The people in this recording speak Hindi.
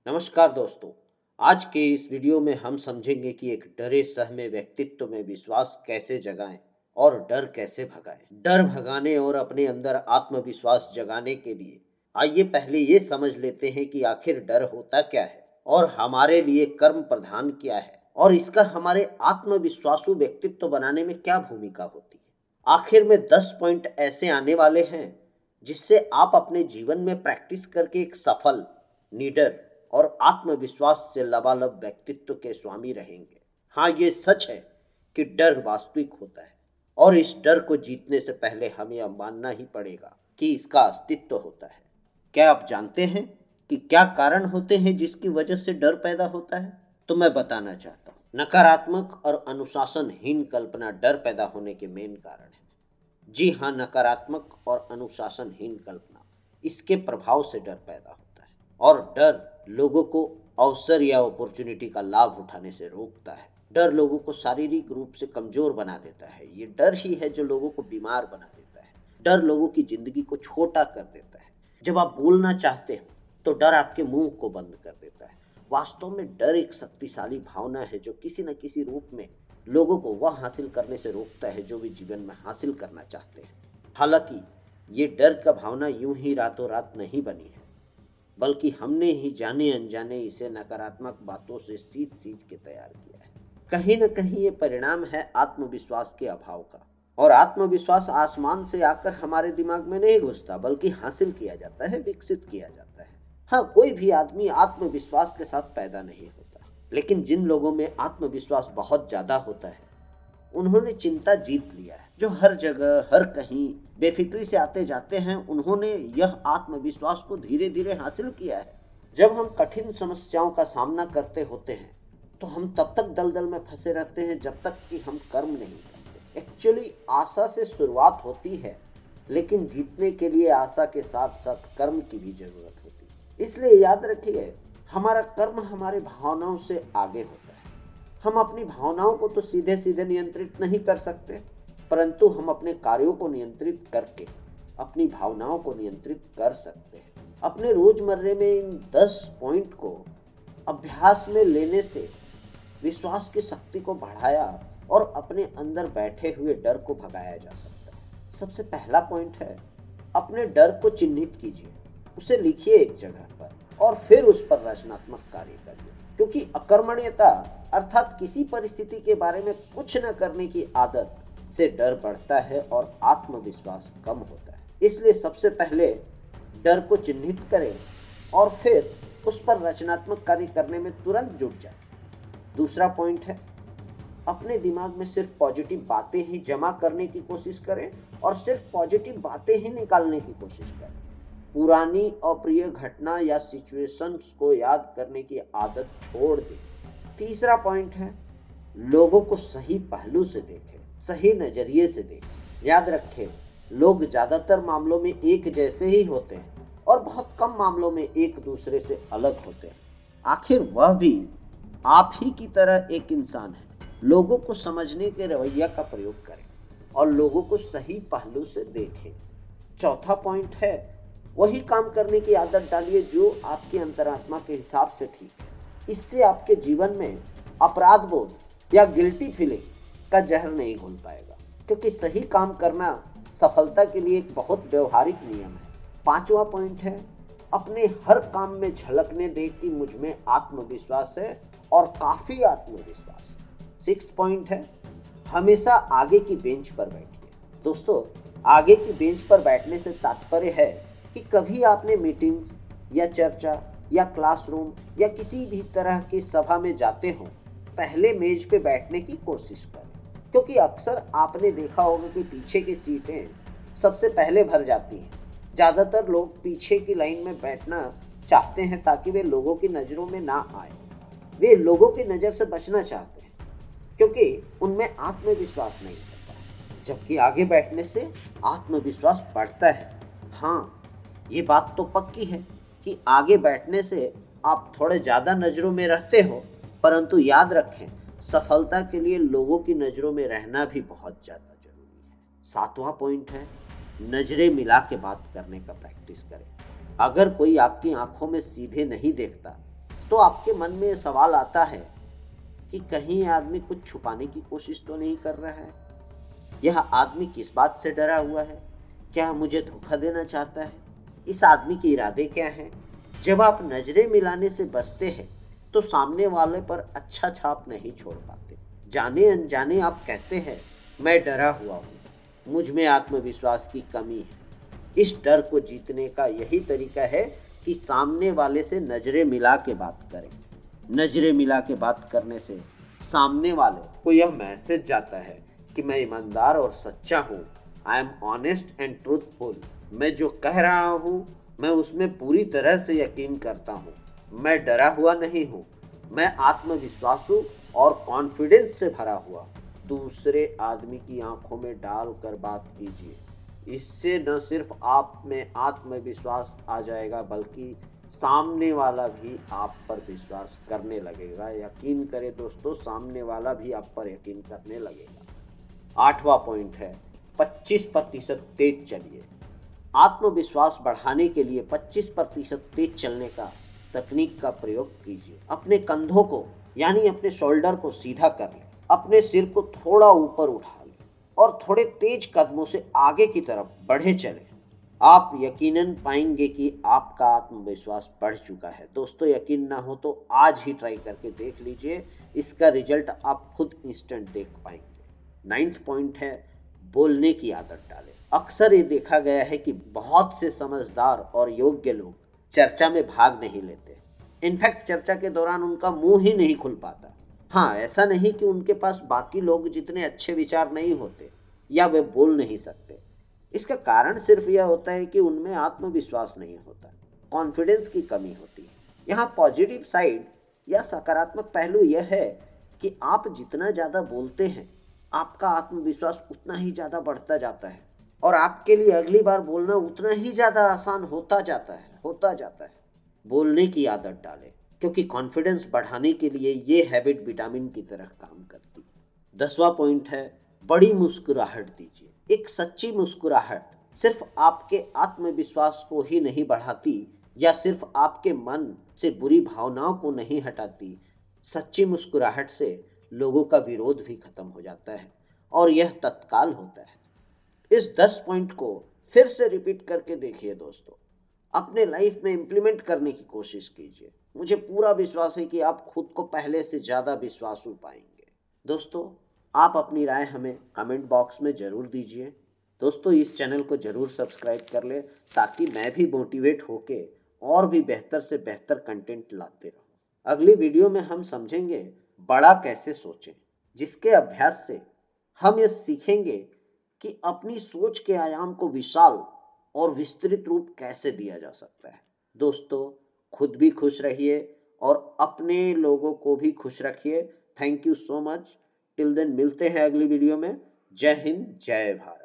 नमस्कार दोस्तों। आज के इस वीडियो में हम समझेंगे कि एक डरे सहमे व्यक्तित्व में विश्वास कैसे जगाएं और डर कैसे भगाएं। डर भगाने और अपने अंदर आत्मविश्वास जगाने के लिए आइए पहले ये समझ लेते हैं कि आखिर डर होता क्या है और हमारे लिए कर्म प्रधान क्या है और इसका हमारे आत्मविश्वासु व्यक्तित्व बनाने में क्या भूमिका होती है। आखिर में 10 पॉइंट ऐसे आने वाले हैं जिससे आप अपने जीवन में प्रैक्टिस करके एक सफल, निडर और आत्मविश्वास से लबालब व्यक्तित्व के स्वामी रहेंगे। हाँ, ये सच है कि डर वास्तविक होता है और इस डर को जीतने से पहले हमें यह मानना ही पड़ेगा कि इसका अस्तित्व होता है। क्या आप जानते हैं कि क्या कारण होते हैं जिसकी वजह से डर पैदा होता है? तो मैं बताना चाहता हूँ। नकारात्मक और अनुशासनहीन कल्पना डर पैदा होने के मेन कारण है। जी हाँ, नकारात्मक और अनुशासनहीन कल्पना, इसके प्रभाव से डर पैदा होता है और डर लोगों को अवसर या अपॉर्चुनिटी का लाभ उठाने से रोकता है। डर लोगों को शारीरिक रूप से कमजोर बना देता है। ये डर ही है जो लोगों को बीमार बना देता है। डर लोगों की जिंदगी को छोटा कर देता है। जब आप बोलना चाहते हो तो डर आपके मुंह को बंद कर देता है। वास्तव में डर एक शक्तिशाली भावना है जो किसी न किसी रूप में लोगों को वह हासिल करने से रोकता है जो भी जीवन में हासिल करना चाहते हैं। हालांकि ये डर का भावना यूं ही रातों रात नहीं बनी है, बल्कि हमने ही जाने अनजाने इसे नकारात्मक बातों से सींच सींच के तैयार किया है। कहीं न कहीं ये परिणाम है आत्मविश्वास के अभाव का। और आत्मविश्वास आसमान से आकर हमारे दिमाग में नहीं घुसता, बल्कि हासिल किया जाता है, विकसित किया जाता है। हाँ, कोई भी आदमी आत्मविश्वास के साथ पैदा नहीं होता, लेकिन जिन लोगों में आत्मविश्वास बहुत ज्यादा होता है उन्होंने चिंता जीत लिया है। जो हर जगह हर कहीं बेफिक्री से आते जाते हैं, उन्होंने यह आत्मविश्वास को धीरे धीरे हासिल किया है। जब हम कठिन समस्याओं का सामना करते होते हैं तो हम तब तक दलदल में फंसे रहते हैं जब तक कि हम कर्म नहीं करते। एक्चुअली आशा से शुरुआत होती है, लेकिन जीतने के लिए आशा के साथ साथ कर्म की भी जरूरत होती है। इसलिए याद रखिए, हमारा कर्म हमारे भावनाओं से आगे होता है। हम अपनी भावनाओं को तो सीधे सीधे नियंत्रित नहीं कर सकते, परंतु हम अपने कार्यों को नियंत्रित करके अपनी भावनाओं को नियंत्रित कर सकते हैं। अपने रोजमर्रे में इन 10 पॉइंट को अभ्यास में लेने से विश्वास की शक्ति को बढ़ाया और अपने अंदर बैठे हुए डर को भगाया जा सकता है। सबसे पहला पॉइंट है, अपने डर को चिन्हित कीजिए, उसे लिखिए एक जगह पर और फिर उस पर रचनात्मक कार्य करिए। क्योंकि अकर्मण्यता अर्थात किसी परिस्थिति के बारे में कुछ न करने की आदत से डर बढ़ता है और आत्मविश्वास कम होता है। इसलिए सबसे पहले डर को चिन्हित करें और फिर उस पर रचनात्मक कार्य करने में तुरंत जुट जाए। दूसरा पॉइंट है, अपने दिमाग में सिर्फ पॉजिटिव बातें ही जमा करने की कोशिश करें और सिर्फ पॉजिटिव बातें ही निकालने की कोशिश करें। पुरानी अप्रिय घटना या सिचुएशंस को याद करने की आदत छोड़ दें। तीसरा पॉइंट है, लोगों को सही पहलू से देखें, सही नजरिए से देखें। याद रखें, लोग ज्यादातर मामलों में एक जैसे ही होते हैं और बहुत कम मामलों में एक दूसरे से अलग होते हैं। आखिर वह भी आप ही की तरह एक इंसान है। लोगों को समझने के रवैया का प्रयोग करें और लोगों को सही पहलू से देखें। चौथा पॉइंट है, वही काम करने की आदत डालिए जो आपकी अंतरात्मा के हिसाब से ठीक है। इससे आपके जीवन में अपराध बोध या गिल्टी फीलिंग का जहर नहीं घुल पाएगा, क्योंकि सही काम करना सफलता के लिए एक बहुत व्यवहारिक नियम है। पांचवा पॉइंट है, अपने हर काम में झलकने दे कि मुझ में आत्मविश्वास है और काफी आत्मविश्वास। सिक्स पॉइंट है, हमेशा आगे की बेंच पर बैठिए। दोस्तों, आगे की बेंच पर बैठने से तात्पर्य है कि कभी आपने मीटिंग्स या चर्चा या क्लासरूम या किसी भी तरह की सभा में जाते हो, पहले मेज पे बैठने की कोशिश करें। क्योंकि अक्सर आपने देखा होगा कि पीछे की सीटें सबसे पहले भर जाती हैं। ज्यादातर लोग पीछे की लाइन में बैठना चाहते हैं ताकि वे लोगों की नजरों में ना आए। वे लोगों की नजर से बचना चाहते हैं क्योंकि उनमें आत्मविश्वास नहीं होता है, जबकि आगे बैठने से आत्मविश्वास बढ़ता है। हाँ, ये बात तो पक्की है कि आगे बैठने से आप थोड़े ज्यादा नजरों में रहते हो, परंतु याद रखें, सफलता के लिए लोगों की नजरों में रहना भी बहुत ज्यादा जरूरी है। सातवां पॉइंट है, नजरें मिला के बात करने का प्रैक्टिस करें। अगर कोई आपकी आंखों में सीधे नहीं देखता तो आपके मन में सवाल आता है कि कहीं आदमी कुछ छुपाने की कोशिश तो नहीं कर रहा है। यह आदमी किस बात से डरा हुआ है? क्या मुझे धोखा देना चाहता है? इस आदमी के इरादे क्या हैं? जब आप नजरें मिलाने से बचते हैं तो सामने वाले पर अच्छा छाप नहीं छोड़ पाते। जाने अनजाने आप कहते हैं, मैं डरा हुआ हूं, मुझ में आत्मविश्वास की कमी है। इस डर को जीतने का यही तरीका है कि सामने वाले से नजरें मिला के बात करें। नजरें मिला के बात करने से सामने वाले को यह मैसेज जाता है कि मैं ईमानदार और सच्चा हूँ। I am honest and truthful. मैं जो कह रहा हूँ मैं उसमें पूरी तरह से यकीन करता हूँ। मैं डरा हुआ नहीं हूँ, मैं आत्मविश्वासु और कॉन्फिडेंस से भरा हुआ। दूसरे आदमी की आंखों में डालकर बात कीजिए। इससे न सिर्फ आप में आत्मविश्वास आ जाएगा बल्कि सामने वाला भी आप पर विश्वास करने लगेगा। यकीन करें दोस्तों, सामने वाला भी आप पर यकीन करने लगेगा। 8वां पॉइंट है, 25% तेज चलिए। आत्मविश्वास बढ़ाने के लिए 25% तेज चलने का तकनीक का प्रयोग कीजिए। अपने कंधों को यानी अपने शोल्डर को सीधा कर लें, अपने सिर को थोड़ा ऊपर उठा लें और थोड़े तेज कदमों से आगे की तरफ बढ़े चलें। आप यकीनन पाएंगे कि आपका आत्मविश्वास बढ़ चुका है। दोस्तों, यकीन ना हो तो आज ही ट्राई करके देख लीजिए, इसका रिजल्ट आप खुद इंस्टेंट देख पाएंगे। 9वां पॉइंट है, बोलने की आदत डालें। अक्सर ये देखा गया है कि बहुत से समझदार और योग्य लोग चर्चा में भाग नहीं लेते। इनफैक्ट चर्चा के दौरान उनका मुंह ही नहीं खुल पाता। हाँ, ऐसा नहीं कि उनके पास बाकी लोग जितने अच्छे विचार नहीं होते या वे बोल नहीं सकते। इसका कारण सिर्फ यह होता है कि उनमें आत्मविश्वास नहीं होता, कॉन्फिडेंस की कमी होती है। यहाँ पॉजिटिव साइड या सकारात्मक पहलू यह है कि आप जितना ज्यादा बोलते हैं आपका आत्मविश्वास उतना ही ज्यादा बढ़ता जाता है और आपके लिए अगली बार बोलना उतना ही ज्यादा आसान होता जाता है। बोलने की आदत डालें क्योंकि कॉन्फिडेंस बढ़ाने के लिए ये हैबिट विटामिन की तरह काम करती है। 10वां पॉइंट है, बड़ी मुस्कुराहट दीजिए। एक सच्ची मुस्कुराहट सिर्फ आपके आत्मविश्वास को ही नहीं बढ़ाती या सिर्फ आपके मन से बुरी भावनाओं को नहीं हटाती। सच्ची मुस्कुराहट से लोगों का विरोध भी खत्म हो जाता है और यह तत्काल होता है। इस 10 पॉइंट को फिर से रिपीट करके देखिए दोस्तों, अपने लाइफ में इंप्लीमेंट करने की कोशिश कीजिए। मुझे पूरा विश्वास है कि आप खुद को पहले से ज्यादा विश्वासु पाएंगे। दोस्तों, आप अपनी राय हमें कमेंट बॉक्स में जरूर दीजिए। दोस्तों, इस चैनल को जरूर सब्सक्राइब कर ले ताकि मैं भी मोटिवेट होके और भी बेहतर से बेहतर कंटेंट लाते रहूं। अगली वीडियो में हम समझेंगे बड़ा कैसे सोचें, जिसके अभ्यास से हम ये सीखेंगे कि अपनी सोच के आयाम को विशाल और विस्तृत रूप कैसे दिया जा सकता है। दोस्तों, खुद भी खुश रहिए और अपने लोगों को भी खुश रखिए। Thank you so much. Till then मिलते हैं अगली वीडियो में। जय हिंद, जय भारत।